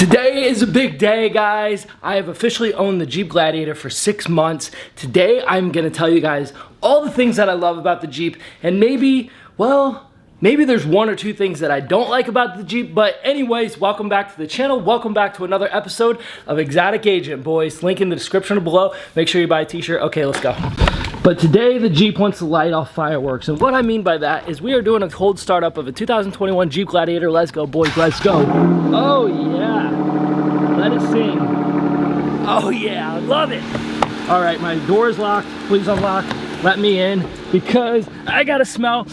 Today is a big day, guys. I have officially owned the Jeep Gladiator for 6 months. Today, I'm gonna tell you guys all the things that I love about the Jeep, and maybe there's one or two things that I don't like about the Jeep, but anyways, welcome back to the channel. Welcome back to another episode of Exotic Agent, boys. Link in the description below. Make sure you buy a t-shirt. Okay, let's go. But today, the Jeep wants to light off fireworks, and what I mean by that is we are doing a cold startup of a 2021 Jeep Gladiator. Let's go, boys, let's go. Oh, yeah. Let it sing. Oh, yeah, I love it. All right, my door is locked. Please unlock. Let me in, because I gotta smell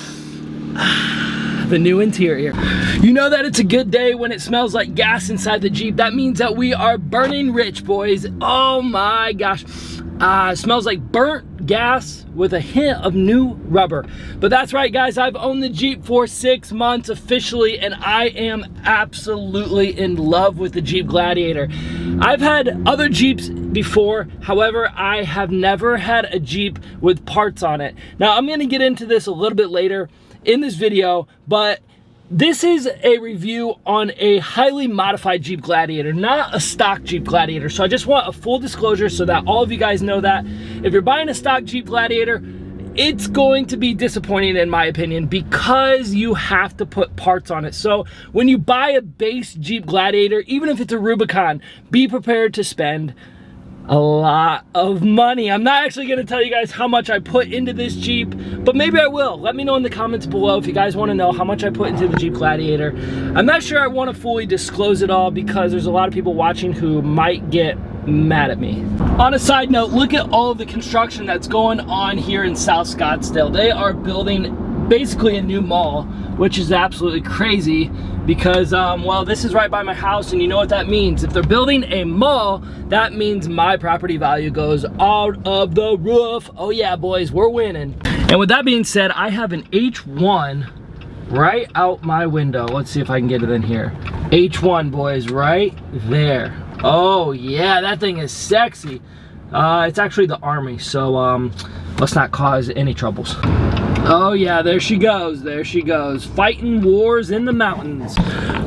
the new interior. You know that it's a good day when it smells like gas inside the Jeep. That means that we are burning rich, boys. Oh my gosh. It smells like burnt gas with a hint of new rubber. But that's right, guys, I've owned the Jeep for 6 months officially, and I am absolutely in love with the Jeep Gladiator. I've had other Jeeps before, however, I have never had a Jeep with parts on it. Now, I'm gonna get into this a little bit later in this video, but this is a review on a highly modified Jeep Gladiator, not a stock Jeep Gladiator. So I just want a full disclosure so that all of you guys know that if you're buying a stock Jeep Gladiator, it's going to be disappointing in my opinion because you have to put parts on it. So when you buy a base Jeep Gladiator, even if it's a Rubicon, be prepared to spend a lot of money. I'm not actually gonna tell you guys how much I put into this Jeep, but maybe I will. Let me know in the comments below if you guys wanna know how much I put into the Jeep Gladiator. I'm not sure I wanna fully disclose it all because there's a lot of people watching who might get mad at me. On a side note, look at all of the construction that's going on here in South Scottsdale. They are building basically a new mall, which is absolutely crazy because, well, this is right by my house, and you know what that means. If they're building a mall, that means my property value goes out of the roof. Oh yeah, boys, we're winning. And with that being said, I have an H1 right out my window. Let's see if I can get it in here. H1, boys, right there. Oh yeah, that thing is sexy. It's actually the Army, so let's not cause any troubles. Oh yeah, there she goes, fighting wars in the mountains.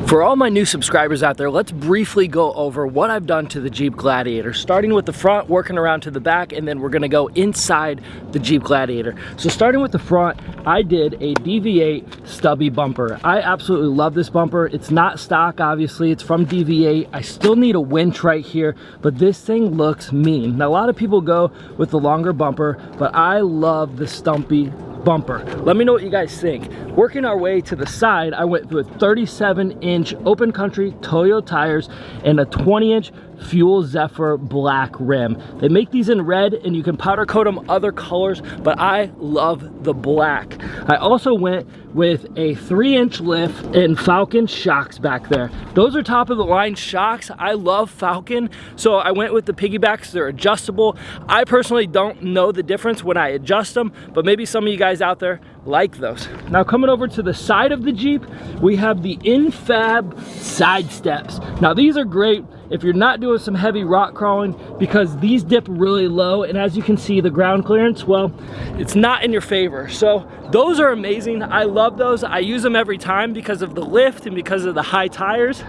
For all my new subscribers out there, let's briefly go over what I've done to the Jeep Gladiator, starting with the front, working around to the back, and then we're gonna go inside the Jeep Gladiator. So starting with the front, I did a DV8 stubby bumper. I absolutely love this bumper. It's not stock, obviously, it's from DV8. I still need a winch right here, but this thing looks mean. Now, a lot of people go with the longer bumper, but I love the stumpy bumper. Let me know what you guys think. Working our way to the side, I went with 37-inch open country Toyo tires and a 20-inch Fuel Zephyr black rim. They make these in red and you can powder coat them other colors, but I love the black. I also went with a 3-inch lift and Falcon shocks back there. Those are top of the line shocks. I love Falcon, so I went with the piggybacks. They're adjustable. I personally don't know the difference when I adjust them, but maybe some of you guys out there like those. Now coming over to the side of the Jeep, we have the Infab side steps. Now these are great if you're not doing some heavy rock crawling because these dip really low, and as you can see, the ground clearance, well, it's not in your favor. So those are amazing. I love those. I use them every time because of the lift and because of the high tires.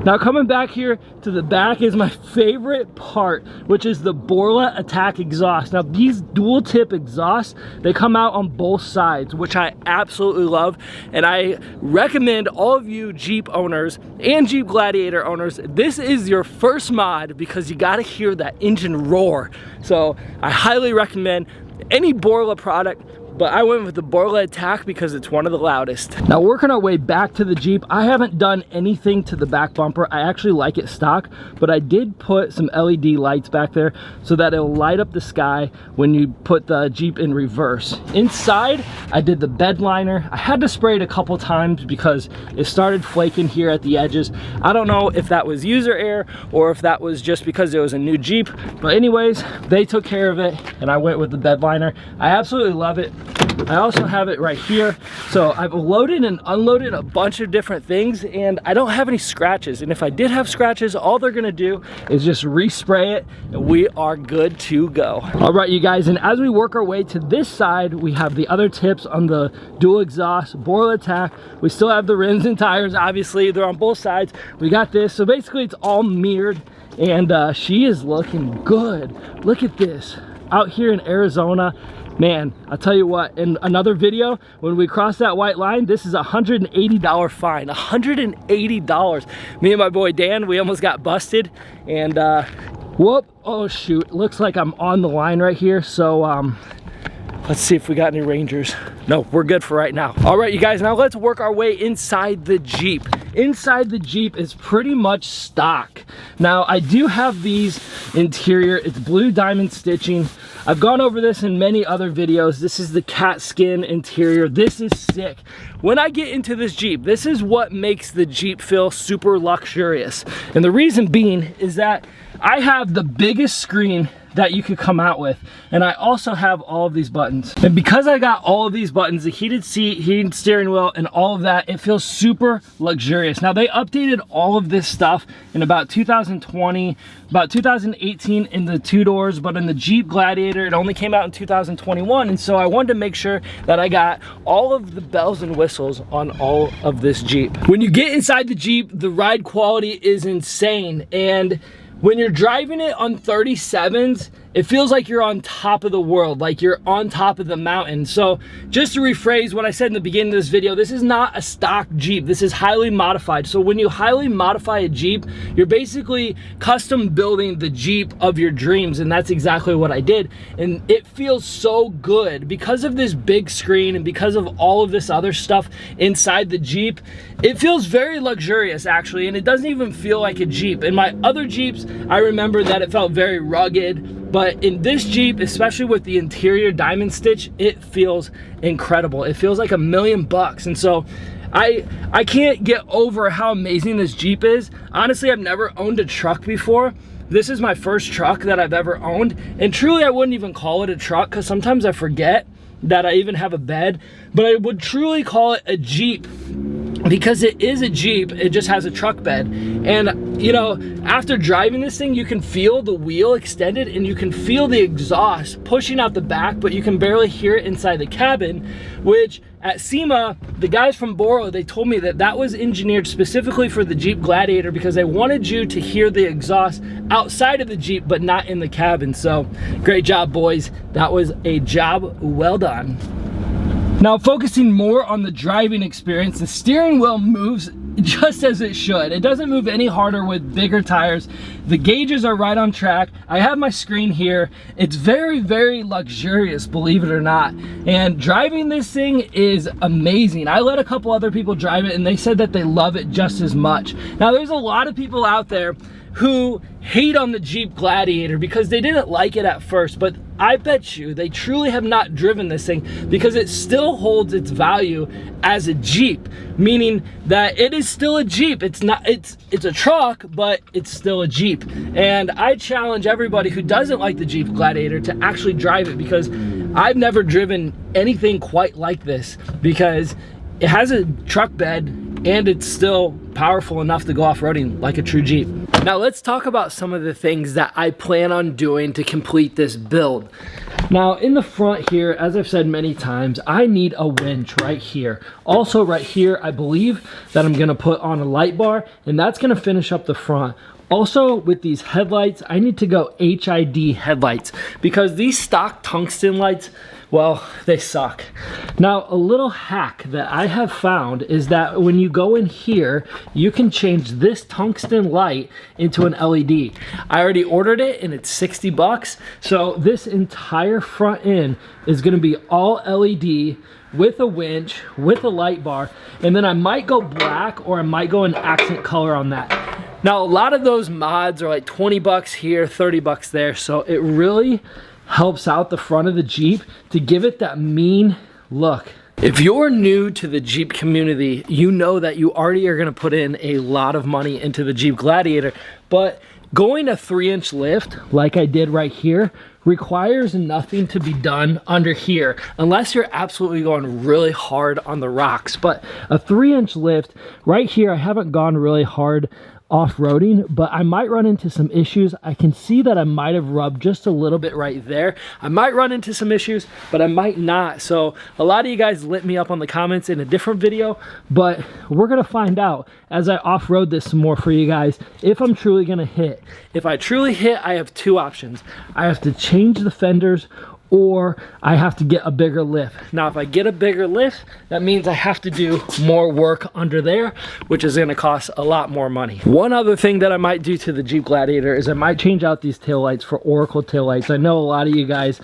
Now coming back here to the back is my favorite part, which is the Borla Attack exhaust. Now these dual tip exhausts, they come out on both sides, which I absolutely love. And I recommend all of you Jeep owners and Jeep Gladiator owners, this is your first mod because you gotta hear that engine roar. So I highly recommend any Borla product, but I went with the Borla Attack because it's one of the loudest. Now working our way back to the Jeep, I haven't done anything to the back bumper. I actually like it stock, but I did put some LED lights back there so that it'll light up the sky when you put the Jeep in reverse. Inside, I did the bed liner. I had to spray it a couple times because it started flaking here at the edges. I don't know if that was user error or if that was just because it was a new Jeep, but anyways, they took care of it and I went with the bed liner. I absolutely love it. I also have it right here. So I've loaded and unloaded a bunch of different things, and I don't have any scratches. And if I did have scratches, all they're gonna do is just respray it, and we are good to go. All right, you guys, and as we work our way to this side, we have the other tips on the dual exhaust Borla attack. We still have the rims and tires, obviously, they're on both sides. We got this, so basically it's all mirrored, and she is looking good. Look at this, out here in Arizona. Man, I'll tell you what, in another video, when we cross that white line, this is a $180 fine, $180. Me and my boy Dan, we almost got busted, and whoop, oh shoot, looks like I'm on the line right here, so let's see if we got any Rangers. No, we're good for right now. All right, you guys, now let's work our way inside the Jeep. Inside the Jeep is pretty much stock. Now, I do have these interior, it's blue diamond stitching. I've gone over this in many other videos. This is the cat skin interior. This is sick. When I get into this Jeep, this is what makes the Jeep feel super luxurious. And the reason being is that I have the biggest screen that you could come out with, and I also have all of these buttons. And because I got all of these buttons, the heated seat, heated steering wheel, and all of that, it feels super luxurious. Now, they updated all of this stuff in about 2020, about 2018 in the two doors, but in the Jeep Gladiator, it only came out in 2021, and so I wanted to make sure that I got all of the bells and whistles on all of this Jeep. When you get inside the Jeep, the ride quality is insane, and when you're driving it on 37s, it feels like you're on top of the world, like you're on top of the mountain. So just to rephrase what I said in the beginning of this video, this is not a stock Jeep. This is highly modified. So when you highly modify a Jeep, you're basically custom building the Jeep of your dreams. And that's exactly what I did. And it feels so good because of this big screen and because of all of this other stuff inside the Jeep. It feels very luxurious, actually, and it doesn't even feel like a Jeep. In my other Jeeps, I remember that it felt very rugged. But in this Jeep, especially with the interior diamond stitch, it feels incredible. It feels like $1 million. And so I can't get over how amazing this Jeep is. Honestly, I've never owned a truck before. This is my first truck that I've ever owned. And truly, I wouldn't even call it a truck because sometimes I forget that I even have a bed. But I would truly call it a Jeep, because it is a Jeep, it just has a truck bed. And you know, after driving this thing, you can feel the wheel extended and you can feel the exhaust pushing out the back, but you can barely hear it inside the cabin, which at SEMA, the guys from Borla, they told me that that was engineered specifically for the Jeep Gladiator because they wanted you to hear the exhaust outside of the Jeep, but not in the cabin. So great job, boys. That was a job well done. Now, focusing more on the driving experience, the steering wheel moves just as it should. It doesn't move any harder with bigger tires. The gauges are right on track. I have my screen here. It's very, very luxurious, believe it or not. And driving this thing is amazing. I let a couple other people drive it and they said that they love it just as much. Now, there's a lot of people out there who hate on the Jeep Gladiator because they didn't like it at first, but I bet you they truly have not driven this thing because it still holds its value as a Jeep, meaning that it is still a Jeep. It's a truck, but it's still a Jeep. And I challenge everybody who doesn't like the Jeep Gladiator to actually drive it, because I've never driven anything quite like this, because it has a truck bed and it's still powerful enough to go off-roading like a true Jeep. Now let's talk about some of the things that I plan on doing to complete this build. Now in the front here, as I've said many times, I need a winch right here. Also right here, I believe that I'm gonna put on a light bar, and that's gonna finish up the front. Also, with these headlights, I need to go HID headlights, because these stock tungsten lights, well, they suck. Now, a little hack that I have found is that when you go in here, you can change this tungsten light into an LED. I already ordered it and it's 60 bucks. So this entire front end is gonna be all LED with a winch, with a light bar, and then I might go black or I might go an accent color on that. Now, a lot of those mods are like 20 bucks here, 30 bucks there. So it really helps out the front of the Jeep to give it that mean look. If you're new to the Jeep community, you know that you already are gonna put in a lot of money into the Jeep Gladiator, but going a 3-inch lift, like I did right here, requires nothing to be done under here, unless you're absolutely going really hard on the rocks. But a 3-inch lift, right here, I haven't gone really hard off-roading, but I might run into some issues. I can see that I might have rubbed just a little bit right there. I might run into some issues, but I might not. So a lot of you guys lit me up on the comments in a different video, but we're gonna find out as I off-road this some more for you guys if I'm truly gonna hit. If I truly hit, I have two options. I have to change the fenders, or I have to get a bigger lift. Now, if I get a bigger lift, that means I have to do more work under there, which is gonna cost a lot more money. One other thing that I might do to the Jeep Gladiator is I might change out these taillights for Oracle taillights. I know a lot of you guys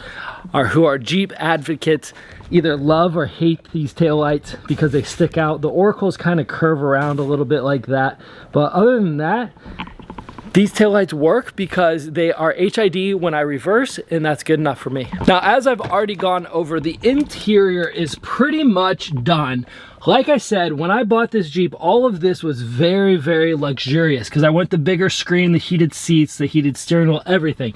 who are Jeep advocates either love or hate these taillights because they stick out. The Oracles kind of curve around a little bit like that. But other than that, these taillights work because they are HID when I reverse, and that's good enough for me. Now, as I've already gone over, the interior is pretty much done. Like I said, when I bought this Jeep, all of this was very, very luxurious because I went the bigger screen, the heated seats, the heated steering wheel, everything.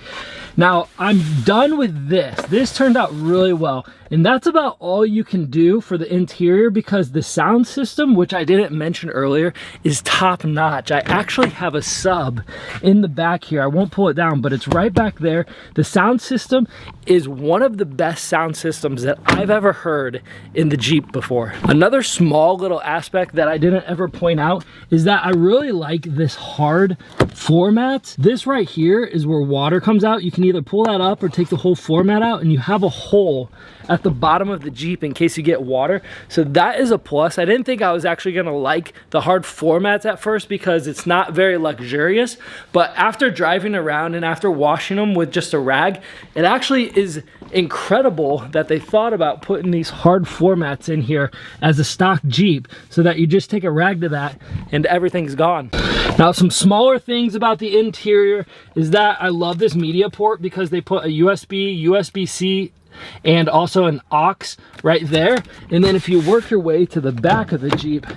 Now, I'm done with this. This turned out really well. And that's about all you can do for the interior because the sound system, which I didn't mention earlier, is top notch. I actually have a sub in the back here. I won't pull it down, but it's right back there. The sound system is one of the best sound systems that I've ever heard in the Jeep before. Another small little aspect that I didn't ever point out is that I really like this hard floor mats. This right here is where water comes out. You can either pull that up or take the whole floor mat out, and you have a hole at the bottom of the Jeep in case you get water. So that is a plus. I didn't think I was actually gonna like the hard floor mats at first because it's not very luxurious, but after driving around and after washing them with just a rag, it actually is incredible that they thought about putting these hard floor mats in here as a stock Jeep so that you just take a rag to that and everything's gone. Now, some smaller things about the interior is that I love this media port because they put a USB, USB-C, and also an aux right there. And then if you work your way to the back of the Jeep,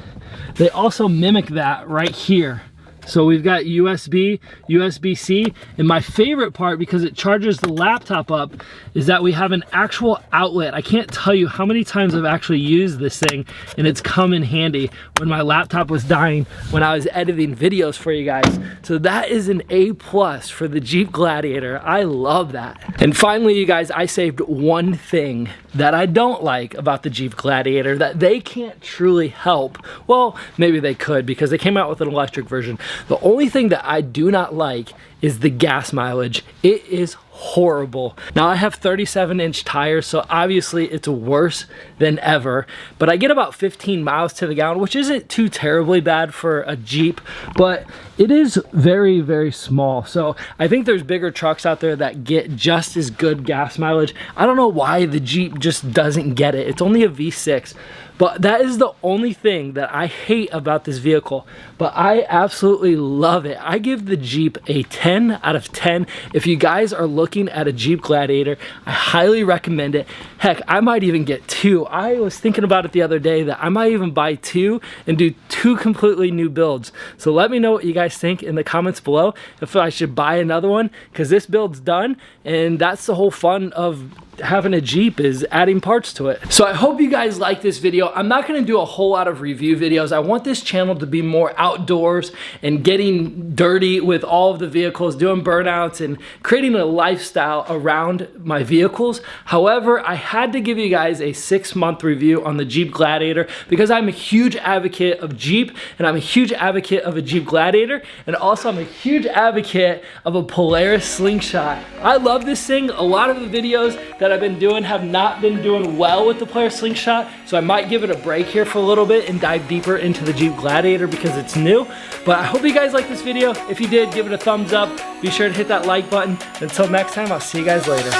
they also mimic that right here. So we've got USB, USB-C, and my favorite part, because it charges the laptop up, is that we have an actual outlet. I can't tell you how many times I've actually used this thing, and it's come in handy when my laptop was dying when I was editing videos for you guys. So that is an A+ for the Jeep Gladiator. I love that. And finally, you guys, I saved one thing that I don't like about the Jeep Gladiator that they can't truly help. Well, maybe they could because they came out with an electric version. The only thing that I do not like is the gas mileage. It is horrible. Now, I have 37-inch tires, so obviously it's worse than ever, but I get about 15 miles to the gallon, which isn't too terribly bad for a Jeep, but it is very, very small. So I think there's bigger trucks out there that get just as good gas mileage. I don't know why the Jeep just doesn't get it. It's only a V6. But that is the only thing that I hate about this vehicle, but I absolutely love it. I give the Jeep a 10 out of 10. If you guys are looking at a Jeep Gladiator, I highly recommend it. Heck, I might even get two. I was thinking about it the other day that I might even buy two and do two completely new builds. So let me know what you guys think in the comments below if I should buy another one, because this build's done, and that's the whole fun of having a Jeep, is adding parts to it. So I hope you guys like this video. I'm not gonna do a whole lot of review videos. I want this channel to be more outdoors and getting dirty with all of the vehicles, doing burnouts and creating a lifestyle around my vehicles. However, I had to give you guys a 6-month review on the Jeep Gladiator because I'm a huge advocate of Jeep, and I'm a huge advocate of a Jeep Gladiator, and also I'm a huge advocate of a Polaris Slingshot. I love this thing. A lot of the videos that I've been doing have not been doing well with the Polaris Slingshot, so I might give it a break here for a little bit and dive deeper into the Jeep Gladiator because it's new. But I hope you guys liked this video. If you did, give it a thumbs up. Be sure to hit that like button. Until next time, I'll see you guys later.